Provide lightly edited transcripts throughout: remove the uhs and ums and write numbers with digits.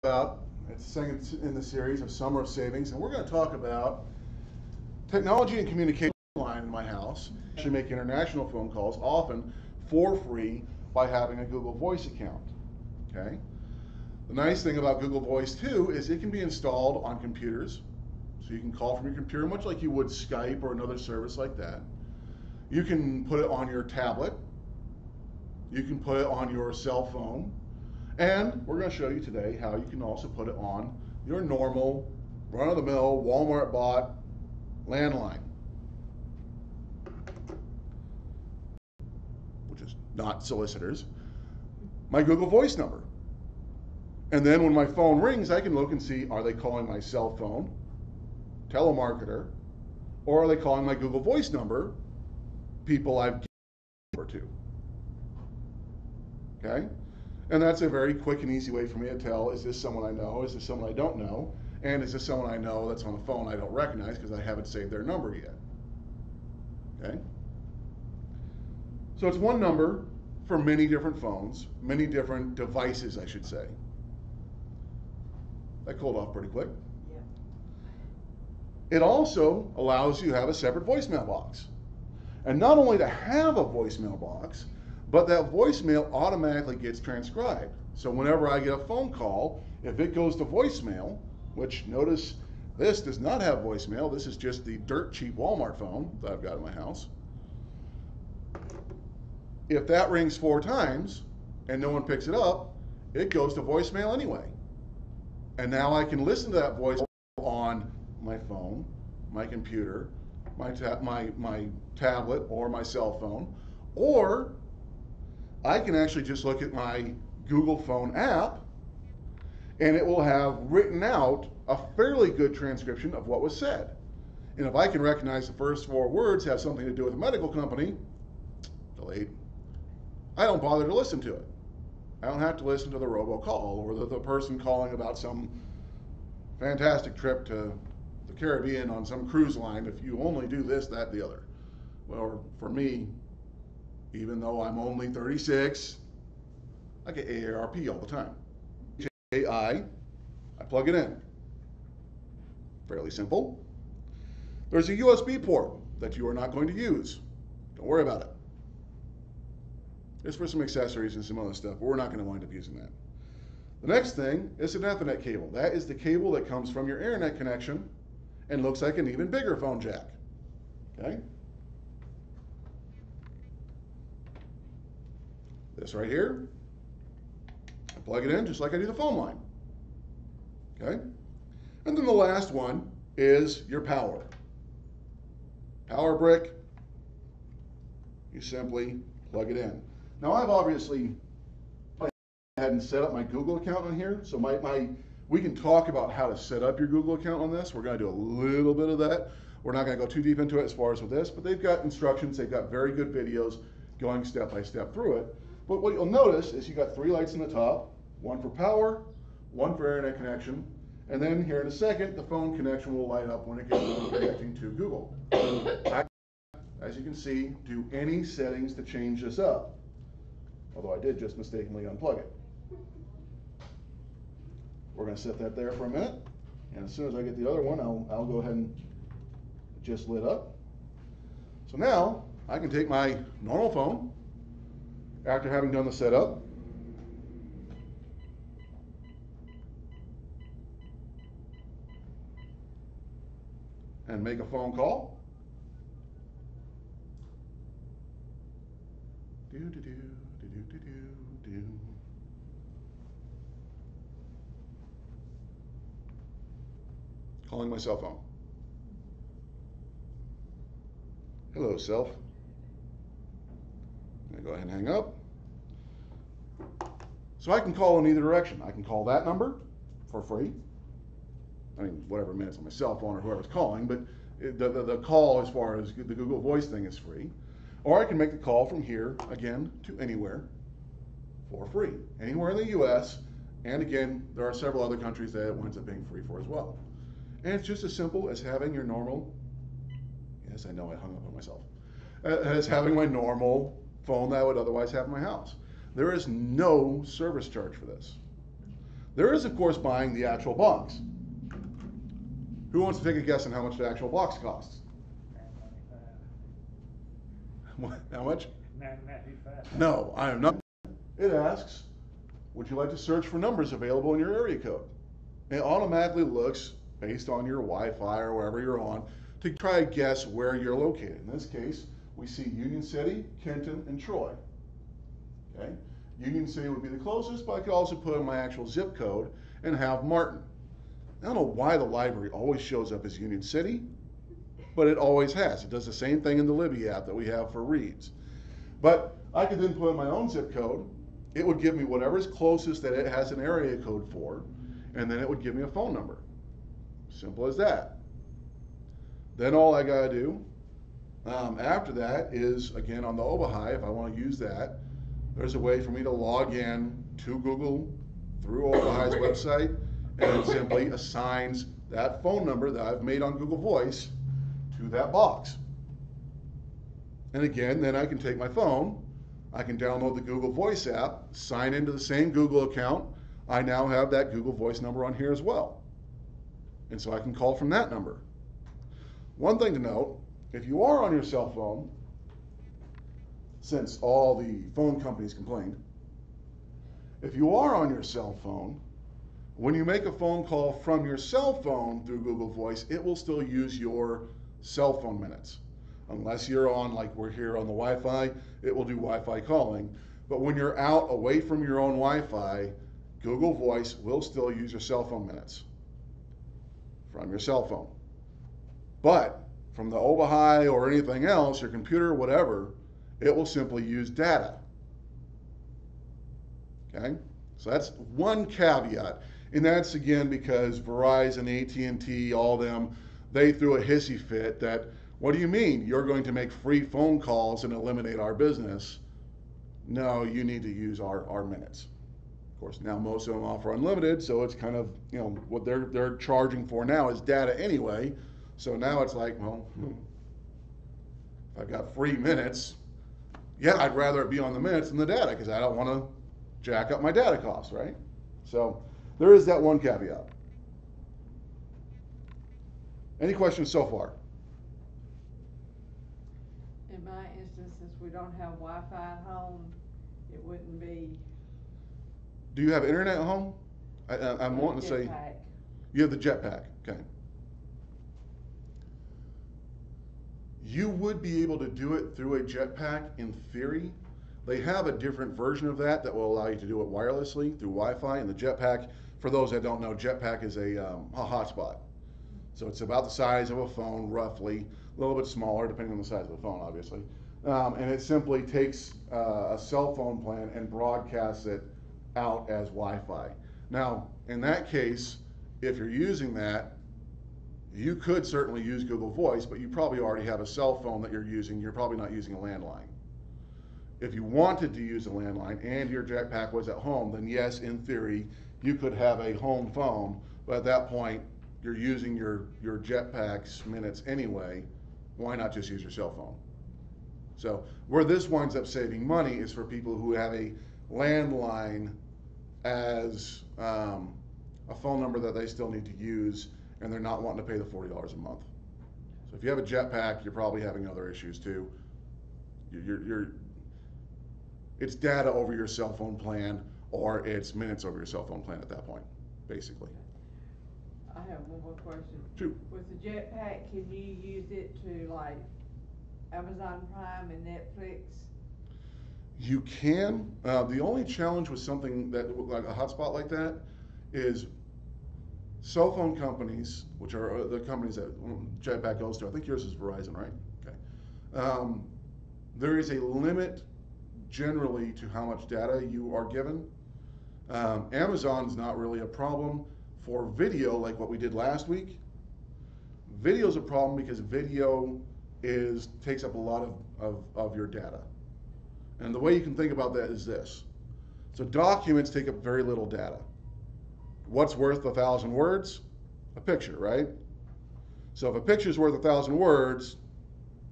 About it's the second in the series of Summer of Savings, and we're going to talk about technology and communication line in my house. I should make international phone calls, often for free, by having a Google Voice account. Okay. The nice thing about Google Voice too is it can be installed on computers, so you can call from your computer, much like you would Skype or another service like that. You can put it on your tablet. You can put it on your cell phone. And we're going to show you today how you can also put it on your normal, run-of-the-mill, Walmart-bought landline, which is not solicitors, my Google Voice number. And then when my phone rings, I can look and see, are they calling my cell phone, telemarketer, or are they calling my Google Voice number, people I've given the number to. Okay? And that's a very quick and easy way for me to tell, is this someone I know, is this someone I don't know, and is this someone I know that's on the phone I don't recognize because I haven't saved their number yet. Okay? So it's one number for many different phones, many different devices, I should say. That cooled off pretty quick. Yeah. It also allows you to have a separate voicemail box. And not only to have a voicemail box, but that voicemail automatically gets transcribed. So whenever I get a phone call, if it goes to voicemail, which notice this does not have voicemail, this is just the dirt cheap Walmart phone that I've got in my house. If that rings 4 times and no one picks it up, it goes to voicemail anyway. And now I can listen to that voice on my phone, my computer, my tablet, or my cell phone, or I can actually just look at my Google phone app and it will have written out a fairly good transcription of what was said. And if I can recognize the first 4 words have something to do with a medical company, delete, I don't bother to listen to it. I don't have to listen to the robocall or the person calling about some fantastic trip to the Caribbean on some cruise line if you only do this, that, the other. Well, for me, even though I'm only 36, I get AARP all the time. I plug it in. Fairly simple. There's a USB port that you are not going to use. Don't worry about it. It's for some accessories and some other stuff, but we're not going to wind up using that. The next thing is an Ethernet cable. That is the cable that comes from your internet connection and looks like an even bigger phone jack. Okay? This right here, I plug it in just like I do the phone line. Okay? And then the last one is your power. Power brick, you simply plug it in. Now I've obviously hadn't set up my Google account on here, so we can talk about how to set up your Google account on this. We're going to do a little bit of that. We're not going to go too deep into it as far as with this, but they've got instructions, they've got very good videos going step by step through it. But what you'll notice is you've got 3 lights in the top, 1 for power, 1 for internet connection, and then here in a second, the phone connection will light up when it gets connecting to Google. As you can see, do any settings to change this up, although I did just mistakenly unplug it. We're going to set that there for a minute, and as soon as I get the other one, I'll go ahead and just lit up. So now I can take my normal phone, after having done the setup, and make a phone call. Calling my cell phone. Hello, self. I'm going to go ahead and hang up. So I can call in either direction. I can call that number for free. I mean, whatever minutes on my cell phone or whoever's calling, but the call as far as the Google Voice thing is free. Or I can make the call from here, again, to anywhere for free. Anywhere in the US, and again, there are several other countries that it winds up being free for as well. And it's just as simple as having your normal, yes, I know I hung up on myself, as having my normal phone that I would otherwise have in my house. There is no service charge for this. There is, of course, buying the actual box. Who wants to take a guess on how much the actual box costs? How much? $9.95. No, I am not. It asks, would you like to search for numbers available in your area code? It automatically looks based on your Wi-Fi or wherever you're on to try to guess where you're located. In this case, we see Union City, Kenton, and Troy. Okay? Union City would be the closest, but I could also put in my actual zip code and have Martin. I don't know why the library always shows up as Union City, but it always has. It does the same thing in the Libby app that we have for reads. But I could then put in my own zip code. It would give me whatever's closest that it has an area code for, and then it would give me a phone number. Simple as that. Then all I gotta do after that is, again, on the Obahi, if I want to use that, there's a way for me to log in to Google through Obahi's website, and it simply assigns that phone number that I've made on Google Voice to that box. And again, then I can take my phone, I can download the Google Voice app, sign into the same Google account. I now have that Google Voice number on here as well. And so I can call from that number. One thing to note, if you are on your cell phone, since all the phone companies complained, if you are on your cell phone, when you make a phone call from your cell phone through Google Voice, it will still use your cell phone minutes. Unless you're on, like we're here on the Wi-Fi, it will do Wi-Fi calling. But when you're out away from your own Wi-Fi, Google Voice will still use your cell phone minutes from your cell phone. But from the Obahi or anything else, your computer, whatever, it will simply use data. Okay? So that's one caveat. And that's, again, because Verizon, AT&T, all them, they threw a hissy fit that, what do you mean? You're going to make free phone calls and eliminate our business? No, you need to use our minutes. Of course, now most of them offer unlimited, so it's kind of, you know, what they're charging for now is data anyway. So now it's like, well, if I've got free minutes, yeah, I'd rather it be on the minutes than the data because I don't want to jack up my data costs, right? So there is that one caveat. Any questions so far? In my instance, since we don't have Wi-Fi at home, it wouldn't be. Do you have internet at home? I'm wanting to say. Jetpack. You have the jetpack, okay. You would be able to do it through a jetpack in theory. They have a different version of that will allow you to do it wirelessly through Wi-Fi. And the jetpack, for those that don't know, jetpack is a hotspot. So it's about the size of a phone, roughly, a little bit smaller, depending on the size of the phone, obviously. And it simply takes a cell phone plan and broadcasts it out as Wi-Fi. Now, in that case, if you're using that, you could certainly use Google Voice, but you probably already have a cell phone that you're using. You're probably not using a landline. If you wanted to use a landline and your jetpack was at home, then yes, in theory, you could have a home phone, but at that point, you're using your jetpack's minutes anyway. Why not just use your cell phone? So where this winds up saving money is for people who have a landline as a phone number that they still need to use, and they're not wanting to pay the $40 a month. So if you have a jetpack, you're probably having other issues too. It's data over your cell phone plan, or it's minutes over your cell phone plan at that point, basically. I have one more question. Shoot. With the jetpack, can you use it to like Amazon Prime and Netflix? You can. The only challenge with something that like a hotspot like that is cell phone companies, which are the companies that Jetpack goes to. I think yours is Verizon, right? Okay. There is a limit generally to how much data you are given. Amazon's not really a problem for video like what we did last week. Video's a problem because video takes up a lot of your data. And the way you can think about that is this. So documents take up very little data. What's worth 1,000 words? A picture, right? So if a picture is worth 1,000 words,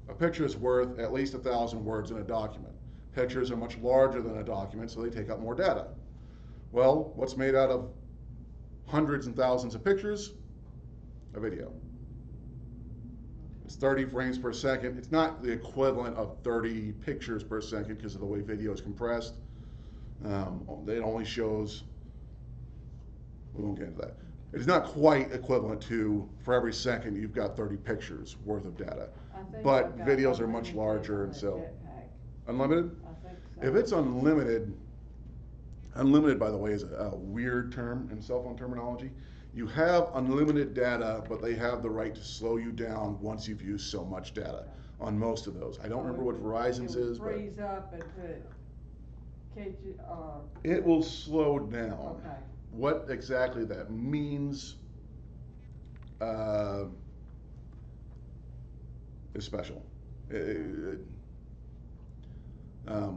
a picture is worth at least 1,000 words in a document. Pictures are much larger than a document, so they take up more data. Well, what's made out of hundreds and thousands of pictures, a video. It's 30 frames per second. It's not the equivalent of 30 pictures per second because of the way video is compressed. It only shows, we won't get into that. It's not quite equivalent to, for every second, you've got 30 pictures worth of data. But videos are much larger, and so. Unlimited? I think so. If it's unlimited, unlimited, by the way, is a weird term in cell phone terminology. You have unlimited data, but they have the right to slow you down once you've used so much data on most of those. I don't remember what Verizon's is, but freeze up and put, catch it, it will slow down. okay. What exactly that means is special.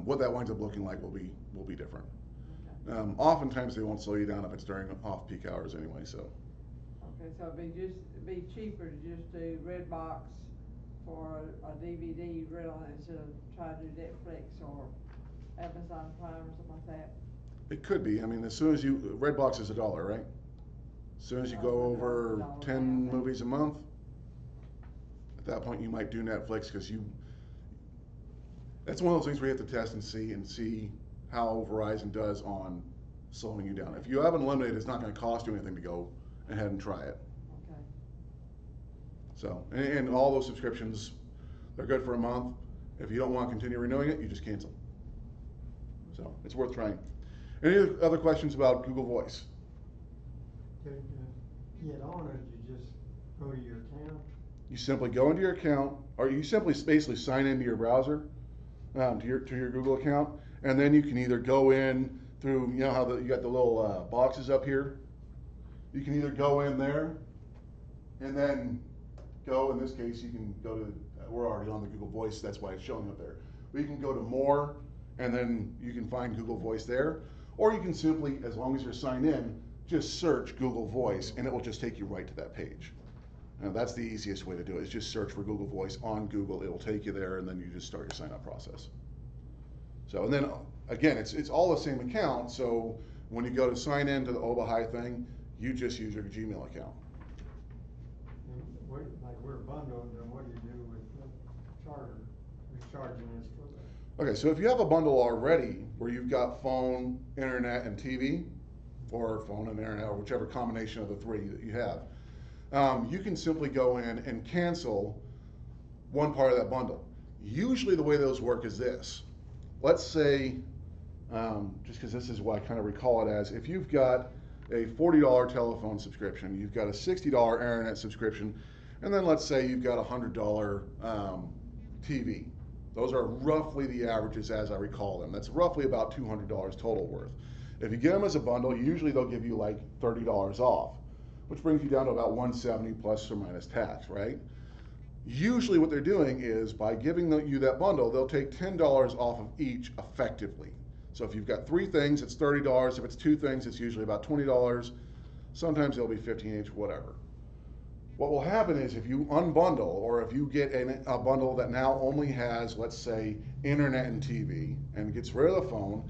What that winds up looking like will be different. Okay. Oftentimes they won't slow you down if it's during off-peak hours anyway. So. Okay, so it'd be cheaper to just do Redbox for a DVD rental instead of trying to do Netflix or Amazon Prime or something like that. It could be. I mean, as soon as Redbox is $1, right? As soon as you go over 10 movies a month, at that point you might do Netflix because that's one of those things where you have to test and see how Verizon does on slowing you down. If you have unlimited, it's not going to cost you anything to go ahead and try it. Okay. So, and all those subscriptions, they're good for a month. If you don't want to continue renewing it, you just cancel. So, it's worth trying. Any other questions about Google Voice? To get on it, you just go to your account? You simply go into your account, or you simply basically sign into your browser, to your Google account, and then you can either go in through, you know how you got the little boxes up here? You can either go in there, and then go, in this case, you can go to, we're already on the Google Voice, that's why it's showing up there. But you can go to More, and then you can find Google Voice there. Or you can simply, as long as you're signed in, just search Google Voice, and it will just take you right to that page. Now, that's the easiest way to do it, is just search for Google Voice on Google. It'll take you there, and then you just start your sign-up process. So, and then, again, it's all the same account, so when you go to sign in to the Obahai thing, you just use your Gmail account. Like we're bundled, then what do you do with the charter? Who's charging us for that? Okay, so if you have a bundle already where you've got phone, internet, and TV, or phone and internet, or whichever combination of the three that you have, you can simply go in and cancel one part of that bundle. Usually the way those work is this. Let's say, just because this is what I kind of recall it as, if you've got a $40 telephone subscription, you've got a $60 internet subscription, and then let's say you've got a $100 TV. Those are roughly the averages as I recall them. That's roughly about $200 total worth. If you get them as a bundle, usually they'll give you like $30 off, which brings you down to about $170 plus or minus tax, right? Usually what they're doing is by giving you that bundle, they'll take $10 off of each effectively. So if you've got 3 things, it's $30. If it's 2 things, it's usually about $20. Sometimes it'll be 15 each, whatever. What will happen is if you unbundle, or if you get a bundle that now only has, let's say, internet and TV, and gets rid of the phone,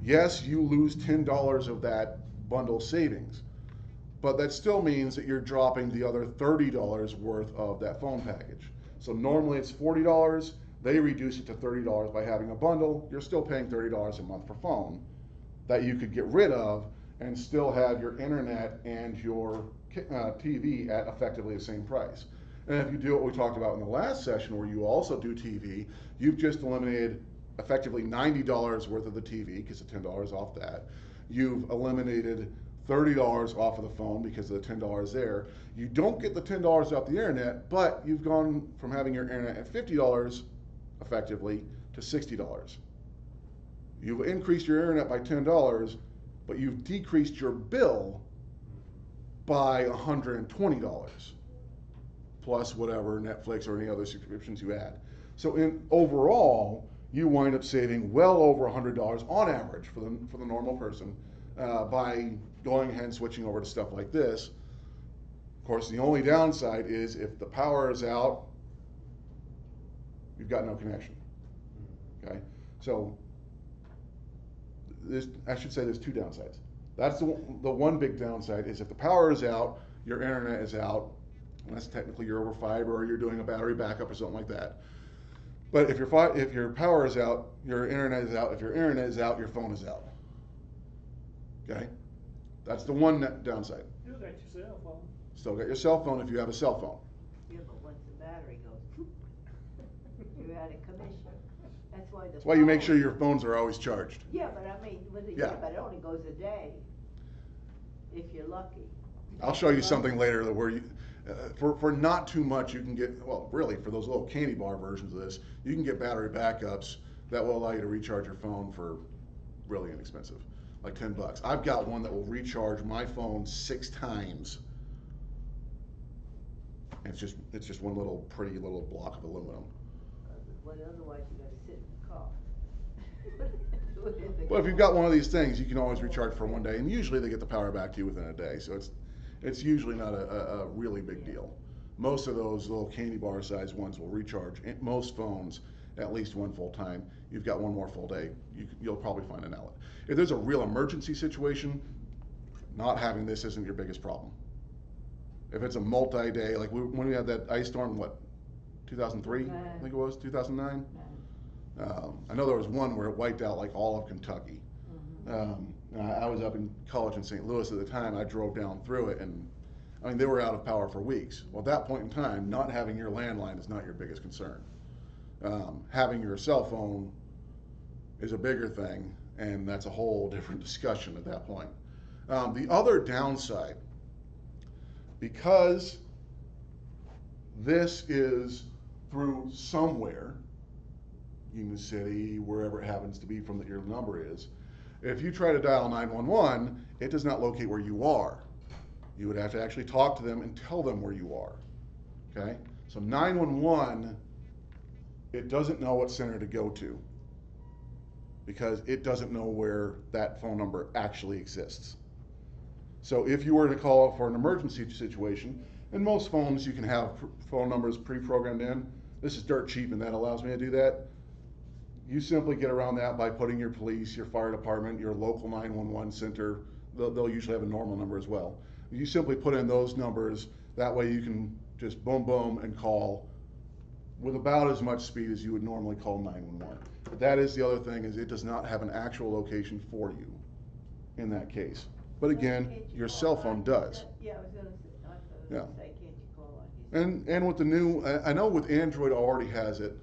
yes, you lose $10 of that bundle savings. But that still means that you're dropping the other $30 worth of that phone package. So normally it's $40, they reduce it to $30 by having a bundle. You're still paying $30 a month for phone that you could get rid of and still have your internet and your TV at effectively the same price. And if you do what we talked about in the last session where you also do TV, you've just eliminated effectively $90 worth of the TV because of $10 off that. You've eliminated $30 off of the phone because of the $10 there. You don't get the $10 off the internet, but you've gone from having your internet at $50 effectively to $60. You've increased your internet by $10, but you've decreased your bill by $120 plus whatever Netflix or any other subscriptions you add. So overall, you wind up saving well over $100 on average for the normal person by going ahead and switching over to stuff like this. Of course, the only downside is if the power is out, you've got no connection. Okay, so I should say there's 2 downsides. That's the one big downside is if the power is out, your internet is out, unless technically you're over fiber or you're doing a battery backup or something like that. But if your power is out, your internet is out. If your internet is out, your phone is out. Okay, that's the one downside. You got your cell phone. Still got your cell phone if you have a cell phone. Yeah, but once the battery goes, you're out of commission. That's why the. That's why you make phone- sure your phones are always charged. Yeah, but I mean, Yeah. but it only goes a day, if you're lucky. I'll show you something later that where you, for not too much, you can get, well, really, for those little candy bar versions of this, you can get battery backups that will allow you to recharge your phone for really inexpensive, like $10. I've got one that will recharge my phone 6 times. And it's just one little pretty little block of aluminum. But otherwise you gotta sit in the car. But if you've got one of these things, you can always recharge for one day, and usually they get the power back to you within a day, so it's usually not a really big deal. Most of those little candy bar size ones will recharge most phones at least one full time. You've got one more full day, you'll probably find an outlet. If there's a real emergency situation, not having this isn't your biggest problem. If it's a multi-day, like when we had that ice storm, what, 2003, I think it was, 2009? I know there was one where it wiped out like all of Kentucky. I was up in college in St. Louis at the time. I drove down through it, and I mean, they were out of power for weeks. Well, at that point in time, not having your landline is not your biggest concern. Having your cell phone is a bigger thing, and that's a whole different discussion at that point. The other downside, because this is through somewhere, Union City, wherever it happens to be from that your number is, if you try to dial 911, it does not locate where you are. You would have to actually talk to them and tell them where you are. Okay? So 911, it doesn't know what center to go to because it doesn't know where that phone number actually exists. So if you were to call for an emergency situation, and most phones you can have phone numbers pre-programmed in, this is dirt cheap and that allows me to do that. You simply get around that by putting your police, your fire department, your local 911 center, they'll usually have a normal number as well. You simply put in those numbers, that way you can just boom, boom, and call with about as much speed as you would normally call 911. But that is the other thing, is it does not have an actual location for you in that case. But again, your cell phone does. Yeah, I was gonna say, can't you call on his? And with the new, I know with Android already has it,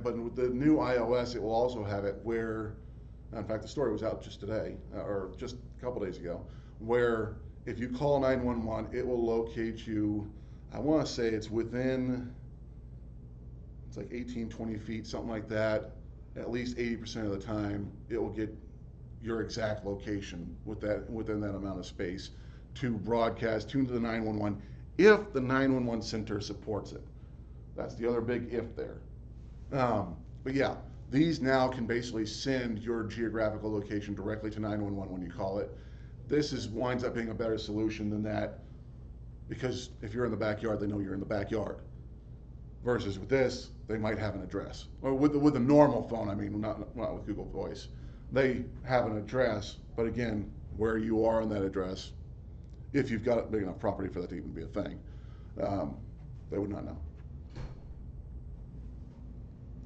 but with the new iOS, it will also have it where, in fact, the story was out just today, or just a couple days ago, where if you call 911, it will locate you, I want to say it's within, it's like 18, 20 feet, something like that. At least 80% of the time, it will get your exact location within that amount of space to broadcast to the 911 if the 911 center supports it. That's the other big if there. But yeah, these now can basically send your geographical location directly to 911 when you call it. This winds up being a better solution than that, because if you're in the backyard, they know you're in the backyard. Versus with this, they might have an address. Or with a normal phone, I mean, not with Google Voice. They have an address, but again, where you are on that address, if you've got a big enough property for that to even be a thing, they would not know.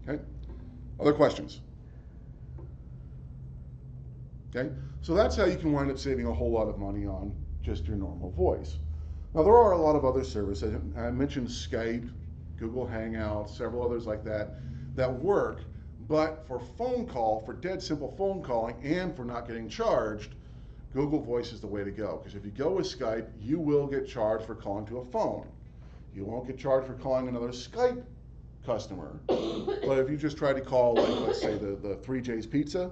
Okay, other questions? Okay, so that's how you can wind up saving a whole lot of money on just your normal voice. Now there are a lot of other services. I mentioned Skype, Google Hangouts, several others like that work, but for phone call, for dead simple phone calling and for not getting charged, Google Voice is the way to go. Because if you go with Skype, you will get charged for calling to a phone. You won't get charged for calling another Skype customer. But if you just try to call, like, let's say the 3J's Pizza,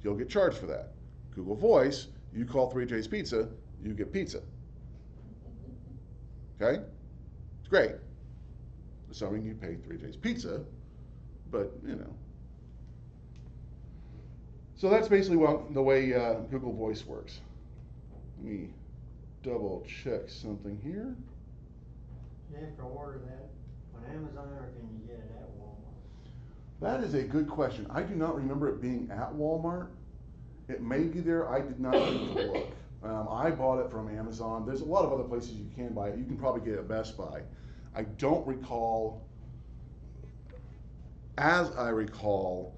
you'll get charged for that. Google Voice, you call 3J's Pizza, you get pizza. Okay? It's great. Assuming you pay 3J's Pizza, but you know. So that's basically the way Google Voice works. Let me double check something here. You have to order that on Amazon, or can you get it at Walmart? That is a good question. I do not remember it being at Walmart. It may be there. I did not need to look. I bought it from Amazon. There's a lot of other places you can buy it. You can probably get it at Best Buy. I don't recall, as I recall,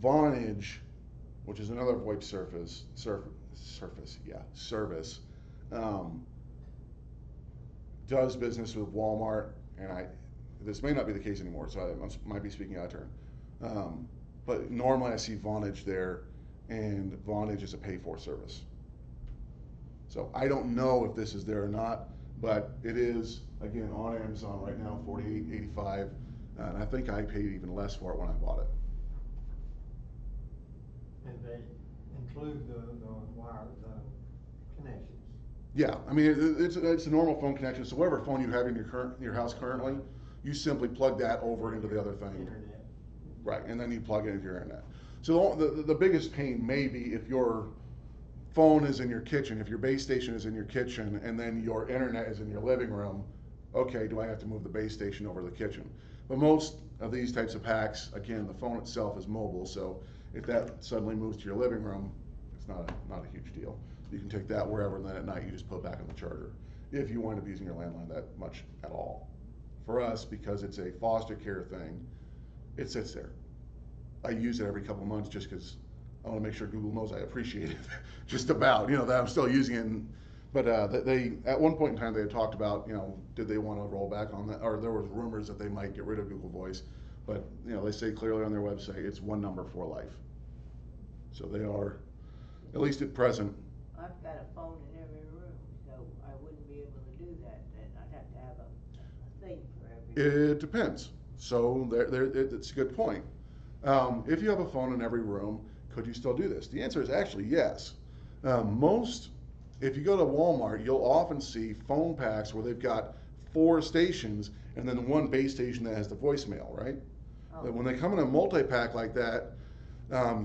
Vonage, which is another VoIP service, um, does business with Walmart, and this may not be the case anymore, so I might be speaking out of turn. But normally I see Vonage there, and Vonage is a pay-for service. So I don't know if this is there or not, but it is, again, on Amazon right now, $48.85, and I think I paid even less for it when I bought it. And they include the connections. Yeah, I mean, it's a normal phone connection, so whatever phone you have in your house currently, you simply plug that over into the other thing. Internet. Right, and then you plug it into your internet. So the biggest pain may be if your phone is in your kitchen, if your base station is in your kitchen, and then your internet is in your living room. Okay, do I have to move the base station over to the kitchen? But most of these types of packs, again, the phone itself is mobile, so if that suddenly moves to your living room, it's not a huge deal. You can take that wherever, and then at night you just put it back on the charger, if you wind up using your landline that much at all. For us, because it's a foster care thing, it sits there. I use it every couple of months just because I want to make sure Google knows I appreciate it. Just about, that I'm still using it. But they, at one point in time, they had talked about, did they want to roll back on that, or there was rumors that they might get rid of Google Voice. But, they say clearly on their website, it's one number for life. So they are, at least at present. I've got a phone in every room, so I wouldn't be able to do that, and I'd have to have a thing for every room. It depends. So it's a good point. If you have a phone in every room, could you still do this? The answer is actually yes. If you go to Walmart, you'll often see phone packs where they've got 4 stations and then one base station that has the voicemail, right? Oh. When they come in a multi-pack like that,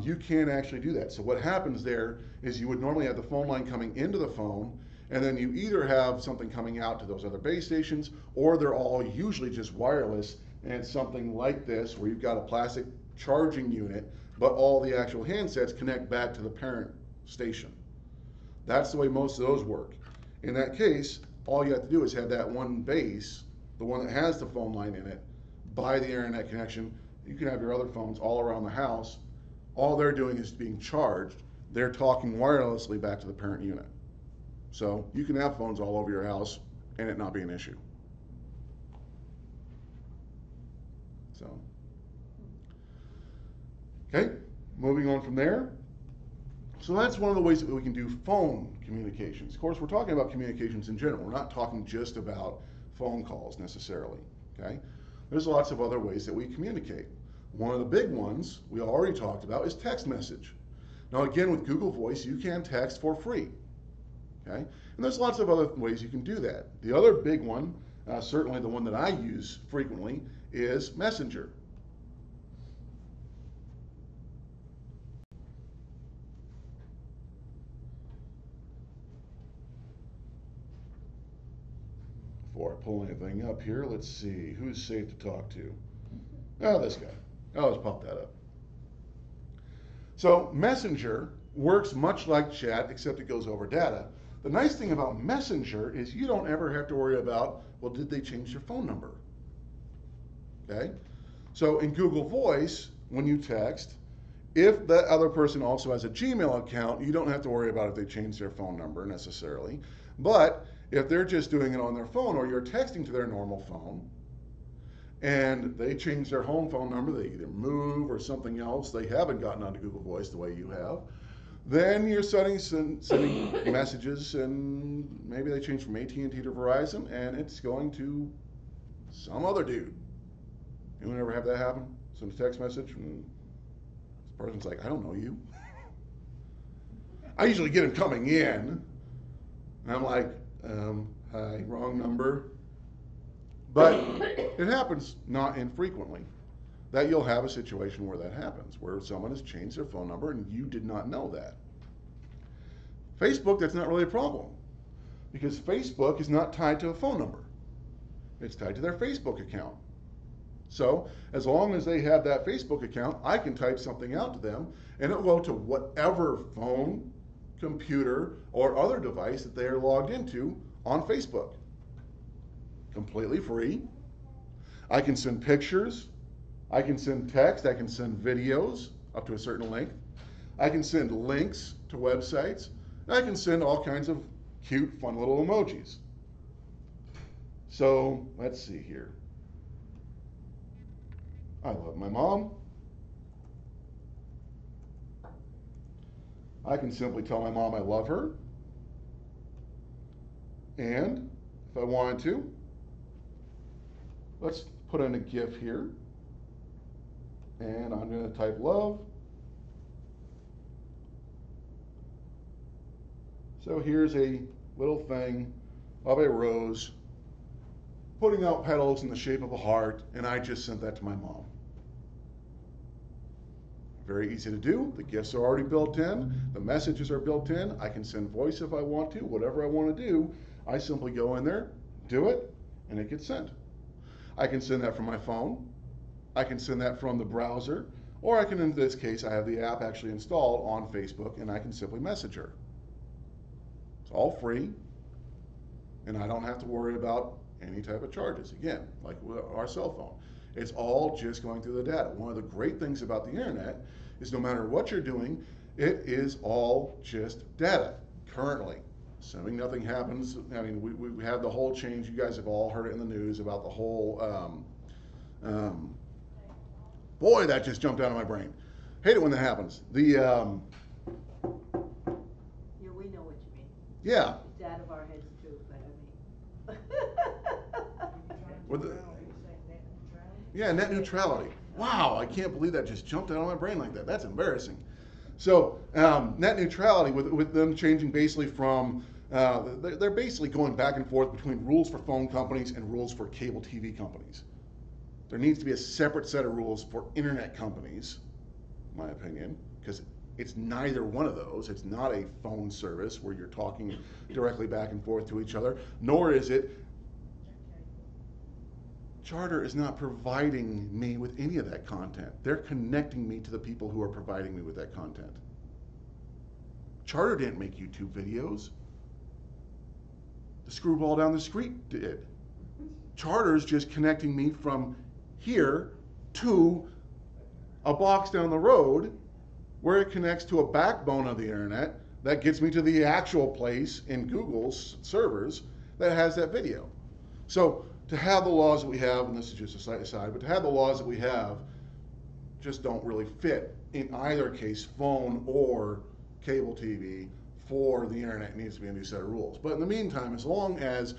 you can actually do that. So what happens there is you would normally have the phone line coming into the phone, and then you either have something coming out to those other base stations, or they're all usually just wireless, and it's something like this where you've got a plastic charging unit, but all the actual handsets connect back to the parent station. That's the way most of those work. In that case, all you have to do is have that one base, the one that has the phone line in it, buy the internet connection. You can have your other phones all around the house. All they're doing is being charged. They're talking wirelessly back to the parent unit. So you can have phones all over your house and it not be an issue. So, okay, moving on from there. So that's one of the ways that we can do phone communications. Of course, we're talking about communications in general. We're not talking just about phone calls necessarily, okay? There's lots of other ways that we communicate. One of the big ones we already talked about is text message. Now again, with Google Voice, you can text for free, okay? And there's lots of other ways you can do that. The other big one, certainly the one that I use frequently, is Messenger. Before I pull anything up here, let's see, who's safe to talk to? Oh, this guy. I'll just pop that up. So Messenger works much like chat, except it goes over data. The nice thing about Messenger is you don't ever have to worry about, well, did they change their phone number? Okay? So in Google Voice, when you text, if that other person also has a Gmail account, you don't have to worry about if they changed their phone number necessarily. But if they're just doing it on their phone, or you're texting to their normal phone, and they change their home phone number, they either move or something else, they haven't gotten onto Google Voice the way you have, then you're sending messages, and maybe they change from AT&T to Verizon, and it's going to some other dude. Anyone ever have that happen? Send a text message, and this person's like, I don't know you. I usually get them coming in, and I'm like, hi, wrong number. But it happens not infrequently that you'll have a situation where that happens, where someone has changed their phone number and you did not know that. Facebook, that's not really a problem, because Facebook is not tied to a phone number. It's tied to their Facebook account. So as long as they have that Facebook account, I can type something out to them and it'll go to whatever phone, computer, or other device that they are logged into on Facebook. Completely free. I can send pictures, I can send text, I can send videos up to a certain length. I can send links to websites. I can send all kinds of cute, fun little emojis. So let's see here. I love my mom. I can simply tell my mom I love her. And if I wanted to, let's put in a GIF here. And I'm going to type love. So here's a little thing of a rose putting out petals in the shape of a heart, and I just sent that to my mom. Very easy to do. The GIFs are already built in. The messages are built in. I can send voice if I want to. Whatever I want to do, I simply go in there, do it, and it gets sent. I can send that from my phone. I can send that from the browser, or I can, in this case, I have the app actually installed on Facebook, and I can simply message her. It's all free, and I don't have to worry about any type of charges. Again, like our cell phone. It's all just going through the data. One of the great things about the internet is no matter what you're doing, it is all just data currently. Assuming nothing happens, I mean, we have the whole change. You guys have all heard it in the news about the whole, boy, that just jumped out of my brain. Hate it when that happens. Yeah, we know what you mean. Yeah. It's out of our heads too, but I mean. Yeah, net neutrality. Wow, I can't believe that just jumped out of my brain like that. That's embarrassing. So net neutrality with them changing basically from, they're basically going back and forth between rules for phone companies and rules for cable TV companies. There needs to be a separate set of rules for internet companies, in my opinion, because it's neither one of those. It's not a phone service where you're talking directly back and forth to each other, nor is it. Charter is not providing me with any of that content. They're connecting me to the people who are providing me with that content. Charter didn't make YouTube videos. The screwball down the street did. Charter's just connecting me from here to a box down the road where it connects to a backbone of the internet that gets me to the actual place in Google's servers that has that video. So to have the laws that we have, and this is just a slight aside, but to have the laws that we have just don't really fit in either case, phone or cable TV. For the internet, it needs to be a new set of rules. But in the meantime, as long as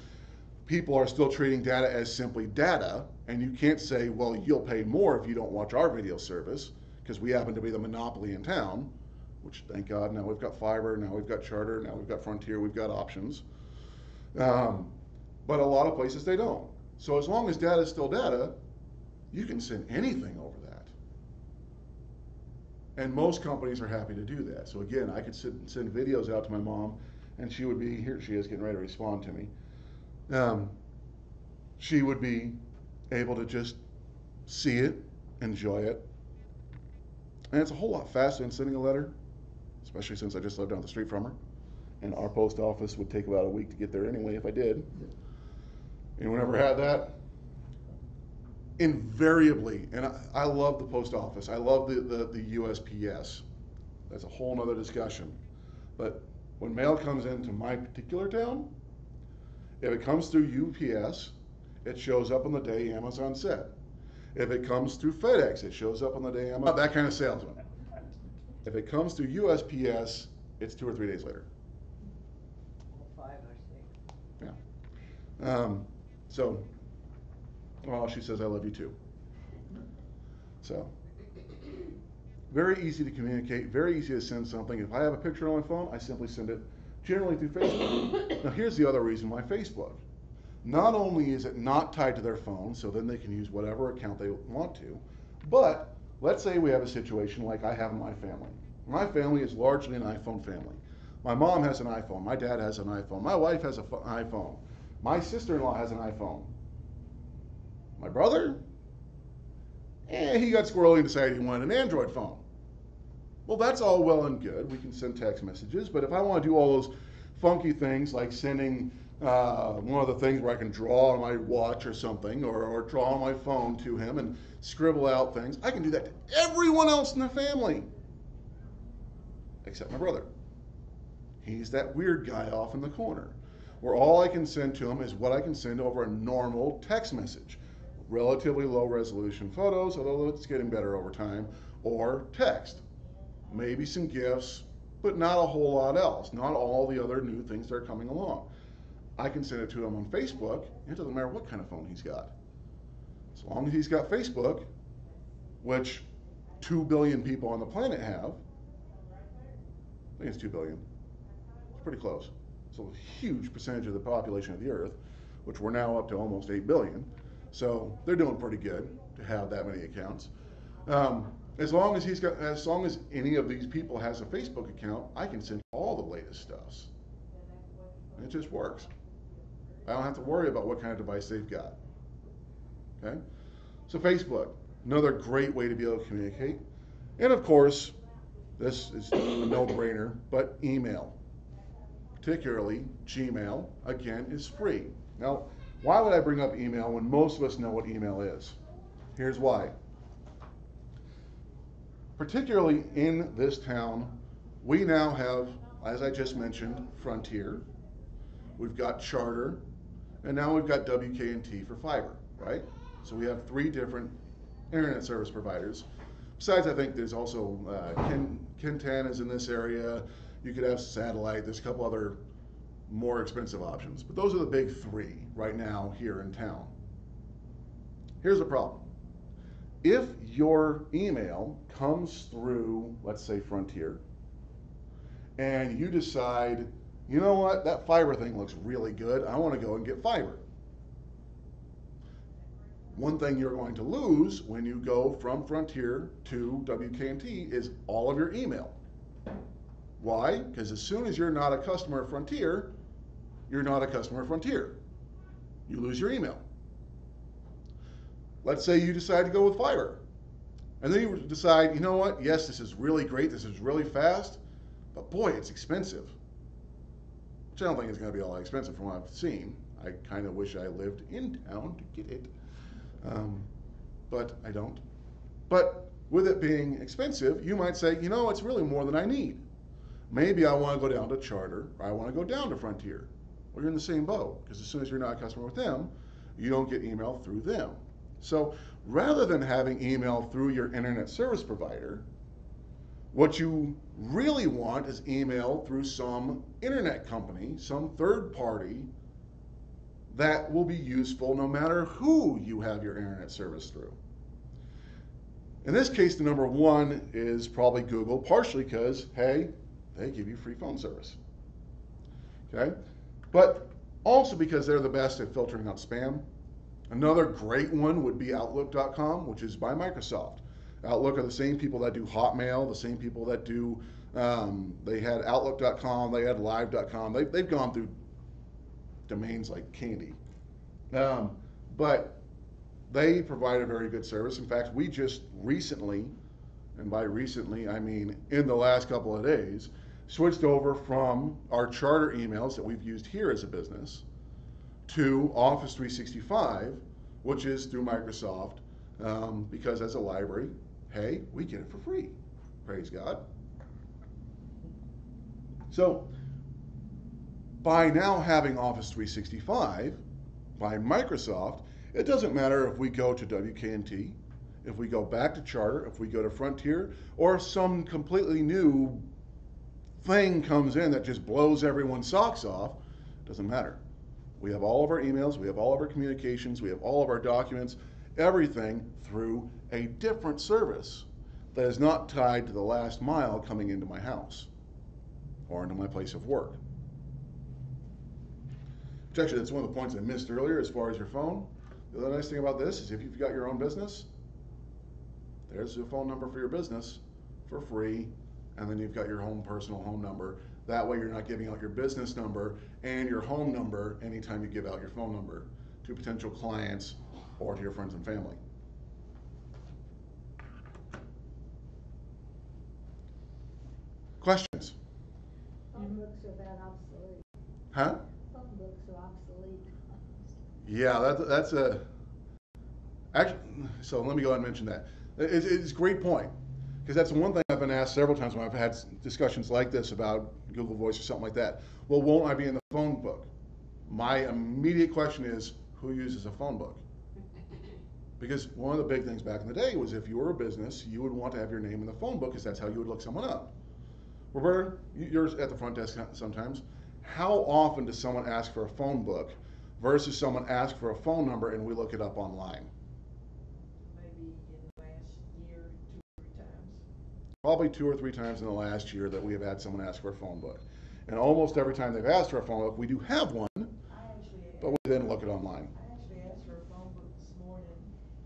people are still treating data as simply data, and you can't say, well, you'll pay more if you don't watch our video service, because we happen to be the monopoly in town, which thank God, now we've got fiber, now we've got Charter, now we've got Frontier, we've got options. But a lot of places they don't. So as long as data is still data, you can send anything over that. And most companies are happy to do that. So again, I could send videos out to my mom, and she would be, here she is getting ready to respond to me. She would be able to just see it, enjoy it. And it's a whole lot faster than sending a letter, especially since I just lived down the street from her. And our post office would take about a week to get there anyway if I did. Anyone ever had that? Invariably, and I love the post office. I love the USPS. That's a whole nother discussion. But when mail comes into my particular town, if it comes through UPS, it shows up on the day Amazon said. If it comes through FedEx, it shows up on the day Amazon. That kind of salesman. If it comes through USPS, it's 2 or 3 days later. 5 or 6. Yeah. So, well, she says, I love you too. So, very easy to communicate, very easy to send something. If I have a picture on my phone, I simply send it generally through Facebook. Now, here's the other reason why Facebook. Not only is it not tied to their phone, so then they can use whatever account they want to, but let's say we have a situation like I have in my family. My family is largely an iPhone family. My mom has an iPhone, my dad has an iPhone, my wife has an iPhone, my sister-in-law has an iPhone. My brother And he got squirrely and decided he wanted an Android phone. Well, that's all well and good. We can send text messages, but if I want to do all those funky things like sending one of the things where I can draw on my watch or something, or draw on my phone to him and scribble out things, I can do that to everyone else in the family, except my brother. He's that weird guy off in the corner, where all I can send to him is what I can send over a normal text message. Relatively low resolution photos, although it's getting better over time, or text. Maybe some gifts, but not a whole lot else. Not all the other new things that are coming along. I can send it to him on Facebook. It doesn't matter what kind of phone he's got. As long as he's got Facebook, which 2 billion people on the planet have. I think it's 2 billion. It's pretty close. It's a huge percentage of the population of the Earth, which we're now up to almost 8 billion. So they're doing pretty good to have that many accounts. As long as any of these people has a Facebook account, I can send all the latest stuffs. And it just works. I don't have to worry about what kind of device they've got. Okay? So Facebook, another great way to be able to communicate. And of course, this is a no-brainer, but email. Particularly Gmail, again, is free. Now, why would I bring up email when most of us know what email is? Here's why. Particularly in this town, we now have, as I just mentioned, Frontier, we've got Charter, and now we've got WK&T for fiber, right? So we have 3 different internet service providers. Besides, I think there's also Kintan is in this area. You could have satellite. There's a couple other more expensive options. But those are the big 3 right now here in town. Here's the problem. If your email comes through, let's say Frontier, and you decide, you know what, that fiber thing looks really good, I want to go and get fiber. One thing you're going to lose when you go from Frontier to WK&T is all of your email. Why? Because as soon as you're not a customer of Frontier, you're not a customer of Frontier. You lose your email. Let's say you decide to go with fiber. And then you decide, you know what, yes, this is really great, this is really fast, but boy, it's expensive. Which I don't think it's going to be all that expensive from what I've seen. I kind of wish I lived in town to get it. But I don't. But with it being expensive, you might say, you know, it's really more than I need. Maybe I want to go down to Charter, or I want to go down to Frontier. Well, you're in the same boat, because as soon as you're not a customer with them, you don't get email through them. So rather than having email through your internet service provider, what you really want is email through some internet company, some third party that will be useful no matter who you have your internet service through. In this case, the number 1 is probably Google, partially because, hey, they give you free phone service. Okay? But also because they're the best at filtering out spam. Another great one would be allot.com, which is by Microsoft. Outlook are the same people that do Hotmail, the same people that do, they had Outlook.com, they had Live.com. They've gone through domains like candy. But they provide a very good service. In fact, we just recently, and by recently I mean in the last couple of days, switched over from our Charter emails that we've used here as a business to Office 365, which is through Microsoft, because as a library, hey, we get it for free. Praise God. So by now having Office 365 by Microsoft, it doesn't matter if we go to WK&T, if we go back to Charter, if we go to Frontier, or if some completely new thing comes in that just blows everyone's socks off, it doesn't matter. We have all of our emails, we have all of our communications, we have all of our documents, everything through a different service that is not tied to the last mile coming into my house or into my place of work. Which actually, that's one of the points I missed earlier as far as your phone. The other nice thing about this is if you've got your own business, there's the phone number for your business for free, and then you've got your personal home number. That way you're not giving out your business number and your home number anytime you give out your phone number to potential clients or to your friends and family. Questions? Phone books are about obsolete. Huh? Phone books are obsolete. Yeah, that's a, actually, so let me go ahead and mention that. It's a great point, because that's one thing I've been asked several times when I've had discussions like this about Google Voice or something like that. Well, won't I be in the phone book? My immediate question is, who uses a phone book? Because one of the big things back in the day was if you were a business, you would want to have your name in the phone book because that's how you would look someone up. Roberta, you're at the front desk sometimes. How often does someone ask for a phone book versus someone ask for a phone number and we look it up online? Maybe in the last year, 2 or 3 times. Probably 2 or 3 times in the last year that we have had someone ask for a phone book. And almost every time they've asked for a phone book, we do have one, but we then look it online. I actually asked for a phone book this morning,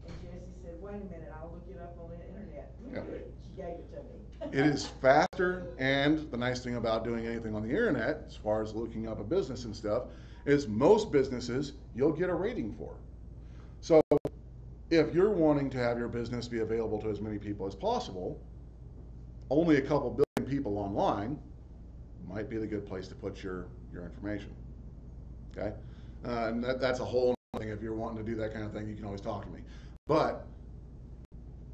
and Jessie said, wait a minute, I'll look it up on the internet. Yeah. She gave it to me. It is faster, and the nice thing about doing anything on the internet, as far as looking up a business and stuff, is most businesses you'll get a rating for. So if you're wanting to have your business be available to as many people as possible, only a couple billion people online might be the good place to put your information. Okay? And that's a whole thing. If you're wanting to do that kind of thing, you can always talk to me. But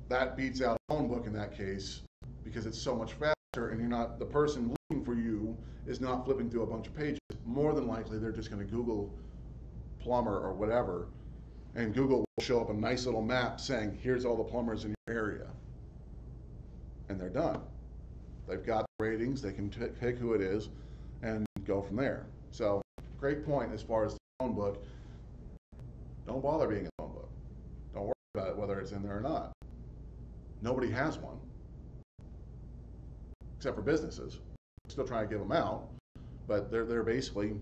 that beats out a phone book in that case because it's so much faster, and you're not, the person looking for you is not flipping through a bunch of pages. More than likely, they're just going to Google plumber or whatever, and Google will show up a nice little map saying, here's all the plumbers in your area. And they're done. They've got the ratings, they can pick who it is, and go from there. So, great point as far as the phone book. Don't bother being a phone book. Don't worry about it, whether it's in there or not. Nobody has one, except for businesses. Still trying to give them out, but they're basically,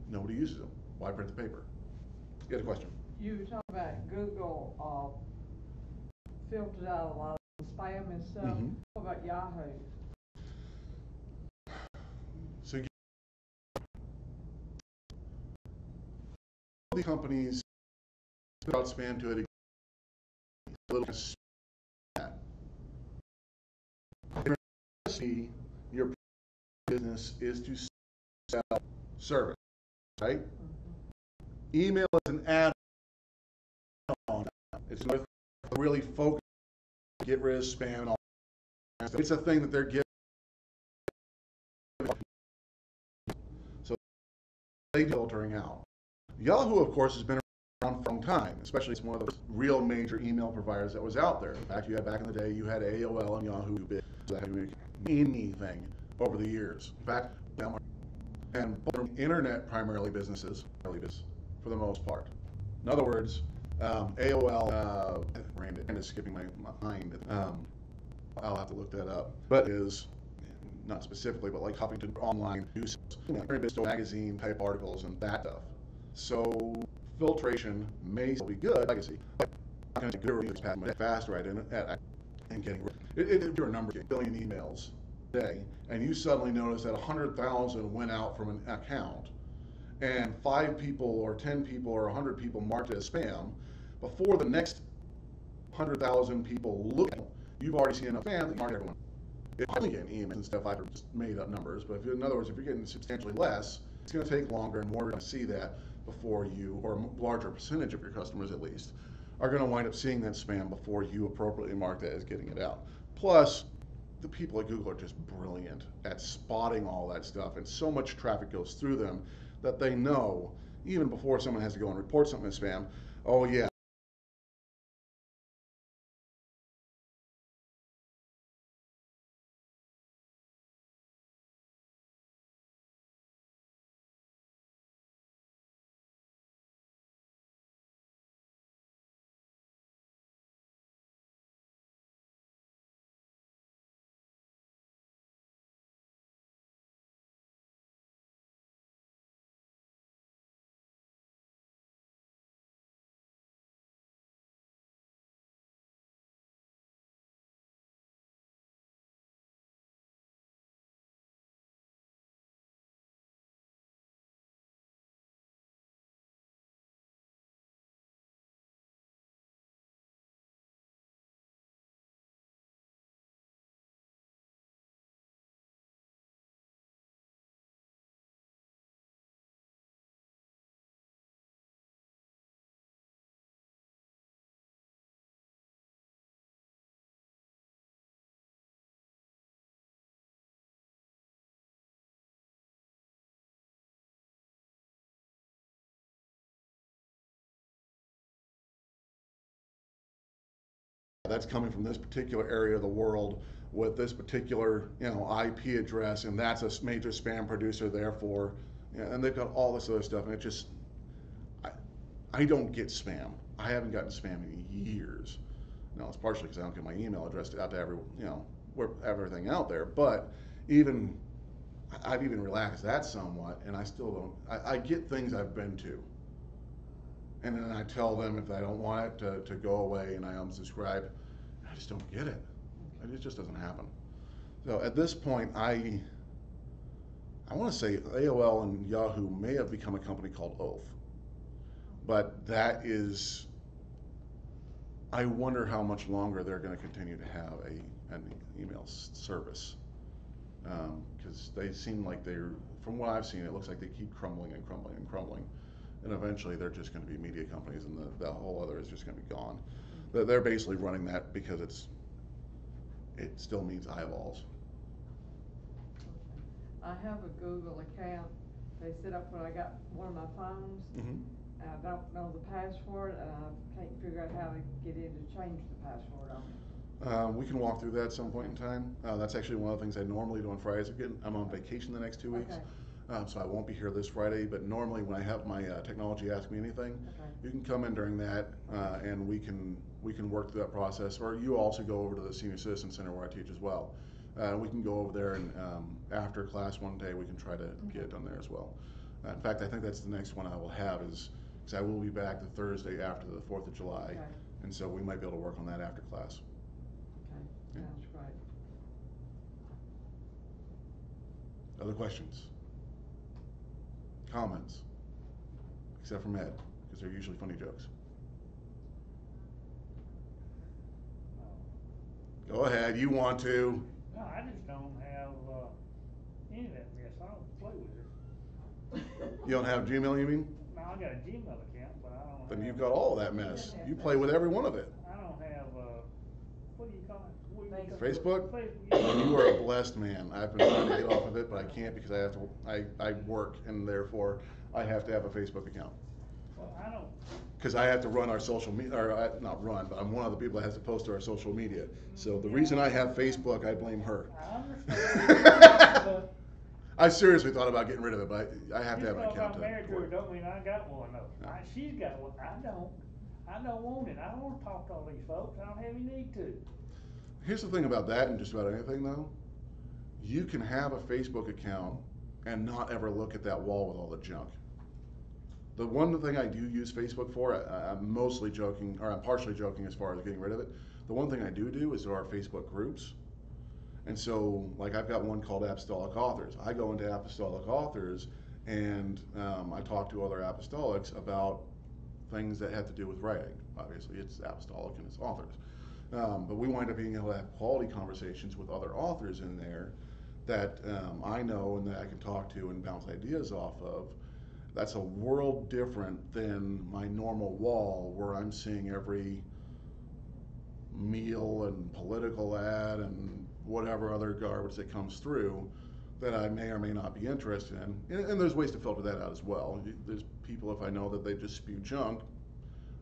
nobody uses them. Why print the paper? You had a question? You were talking about Google, filtered out a lot of spam and stuff. Mm-hmm. What about Yahoo? So the companies put out spam to it a little bit. Your business is to sell service, right? Mm-hmm. Email is an add-on. It's not really focused to get rid of spam and all that stuff. It's a thing that they're giving. So they do filtering out. Yahoo, of course, has been around for a long time, especially it's one of those real major email providers that was out there. In fact, you had back in the day, you had AOL and Yahoo bid, so that had anything over the years. In fact, and internet primarily businesses, for the most part. In other words, AOL, brand is skipping my mind. I'll have to look that up. But is not specifically, but like Huffington online news, magazine type articles and that stuff. So filtration may still be good, legacy, but not going to do reviews fast right in and getting rid. If you're a number, billion emails a day, and you suddenly notice that 100,000 went out from an account, and 5 people or 10 people or 100 people marked it as spam, before the next 100,000 people look at it, you've already seen enough spam that mark everyone. If you're only getting emails and stuff, I've just made up numbers, but in other words, if you're getting substantially less, it's going to take longer and more to see that before you, or a larger percentage of your customers at least, are going to wind up seeing that spam before you appropriately mark that as getting it out. Plus, the people at Google are just brilliant at spotting all that stuff, and so much traffic goes through them that they know, even before someone has to go and report something as spam, oh yeah, that's coming from this particular area of the world with this particular, IP address, and that's a major spam producer, therefore, and they've got all this other stuff, and it just, I don't get spam. I haven't gotten spam in years. Now, it's partially because I don't get my email address out to everything out there, but I've even relaxed that somewhat, and I still don't, I get things I've been to. And then I tell them if I don't want it to go away and I unsubscribe. I just don't get it. It just doesn't happen. So at this point, I want to say AOL and Yahoo may have become a company called Oath. But that is, I wonder how much longer they're going to continue to have an email service. Because they seem like from what I've seen, it looks like they keep crumbling and crumbling and crumbling. And eventually they're just going to be media companies, and the whole other is just going to be gone. They're basically running that because it still needs eyeballs. I have a Google account. They set up when I got one of my phones. Mm-hmm. And I don't know the password, and I can't figure out how to get in to change the password on it. We can walk through that at some point in time. That's actually one of the things I normally do on Fridays. Again, I'm on vacation the next 2 weeks. Okay. So I won't be here this Friday, but normally when I have my technology ask me anything, Okay. you can come in during that, and we can work through that process. Or you also go over to the Senior Citizen Center where I teach as well. We can go over there, and after class one day, we can try to get it done there as well. In fact, I think that's the next one I will have, is because I will be back the Thursday after the 4th of July, Okay. and so we might be able to work on that after class. Okay, Yeah. sounds great. Other questions? Comments? Except from Ed, because they're usually funny jokes. Go ahead, you want to. No, I just don't have any of that mess. I don't play with it. You don't have Gmail, you mean? No, I got a Gmail account, but I don't Then have. you've got all of that mess. You play with every one of it. I don't have, what do you call it? What do you call Facebook? Facebook, yeah. You are a blessed man. I've been trying to get off of it, but I can't because I work, and therefore I have to have a Facebook account. Well, I don't. Because I have to run our social media, or not run, but I'm one of the people that has to post to our social media. So the reason I have Facebook, I blame her. I understand, but. I seriously thought about getting rid of it, but I have to have an account. Just because I'm married to her work. don't mean I got one though. No. She's got one, I don't. I don't want it. I don't wanna talk to all these folks. I don't have any need to. Here's the thing about that and just about anything though. You can have a Facebook account and not ever look at that wall with all the junk. The one thing I do use Facebook for, I'm mostly joking, or I'm partially joking as far as getting rid of it. The one thing I do is there are Facebook groups. And so, like, I've got one called Apostolic Authors. I go into Apostolic Authors and I talk to other apostolics about things that have to do with writing. Obviously, it's apostolic and it's authors. But we wind up being able to have quality conversations with other authors in there that I know and that I can talk to and bounce ideas off of. That's a world different than my normal wall where I'm seeing every meal and political ad and whatever other garbage that comes through that I may or may not be interested in. And there's ways to filter that out as well. There's people, if I know that they just spew junk,